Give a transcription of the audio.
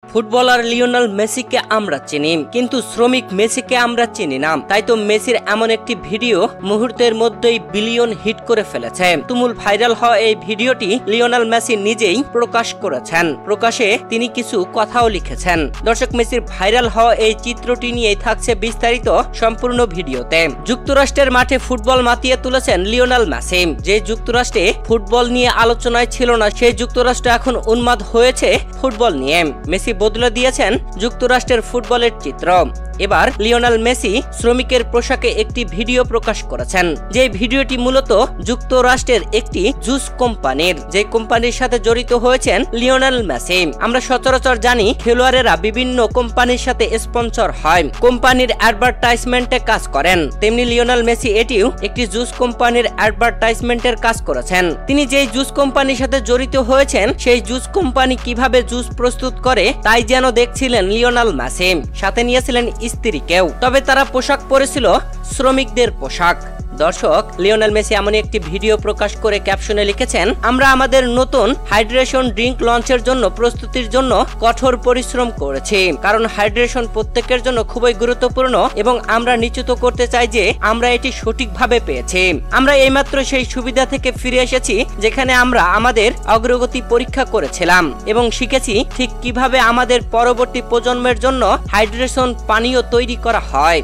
Footballer Lionel মেসিকে আমরা চিনি, কিন্তু শ্রমিক মেসিকে আমরা চিনি না। তাই তো মেসির এমন একটি ভিডিও মুহূর্তের মধ্যেই বিলিয়ন হিট করে ফেলেছে। তুমুল ভাইরাল হওয়া এই ভিডিওটি লিওনেল মেসি নিজেই প্রকাশ করেছেন। প্রকাশে তিনি কিছু কথাও লিখেছেন। দর্শক, মেসির ভাইরাল হওয়া এই চিত্রটি নিয়েই থাকছে বিস্তারিত সম্পূর্ণ ভিডিওতে। যুক্তরাষ্ট্রের মাঠে ফুটবল মাতিয়ে তুলেছেন লিওনেল মেসি। যে যুক্তরাষ্ট্রে ফুটবল নিয়ে আলোচনায় ছিল না, সেই যুক্তরাষ্ট্র এখন উন্মাদ হয়েছে ফুটবল নিয়ে। মেসি বদলে দিয়েছেন যুক্তরাষ্ট্রের ফুটবলের চিত্র। এবার লিওনেল মেসি শ্রমিকের পোশাকে একটি ভিডিও প্রকাশ করেছেন। যে ভিডিওটি মূলত যুক্তরাষ্ট্রের একটি জুস কোম্পানির, যে কোম্পানির সাথে জড়িত হয়েছেন লিওনেল মেসি। আমরা সচরাচর জানি খেলোয়াড়েরা বিভিন্ন কোম্পানির সাথে স্পন্সর হয়, কোম্পানির অ্যাডভার্টাইজমেন্টে কাজ করেন। তেমনি লিওনেল মেসি এটিও একটি জুস কোম্পানির অ্যাডভার্টাইজমেন্টের কাজ করেছেন। তিনি যেই জুস কোম্পানির সাথে জড়িত হয়েছেন, সেই জুস কোম্পানি কিভাবে জুস প্রস্তুত করে তাই যেন দেখছিলেন লিওনেল মেসি। সাথে নিয়েছিলেন স্ত্রীকেও, তবে তারা পোশাক পরেছিল শ্রমিকদের পোশাক। দর্শক, লিওনেল মেসি এমন একটি ভিডিও প্রকাশ করে ক্যাপশনে লিখেছেন, আমরা আমাদের নতুন হাইড্রেশন ড্রিঙ্ক লঞ্চের জন্য প্রস্তুতির জন্য কঠোর পরিশ্রম করেছি, কারণ হাইড্রেশন প্রত্যেকের জন্য খুবই গুরুত্বপূর্ণ এবং আমরা নিশ্চিত করতে চাই যে আমরা এটি সঠিকভাবে পেয়েছি। আমরা এইমাত্র সেই সুবিধা থেকে ফিরে এসেছি যেখানে আমরা আমাদের অগ্রগতি পরীক্ষা করেছিলাম এবং শিখেছি ঠিক কিভাবে আমাদের পরবর্তী প্রজন্মের জন্য হাইড্রেশন পানীয় তৈরি করা হয়।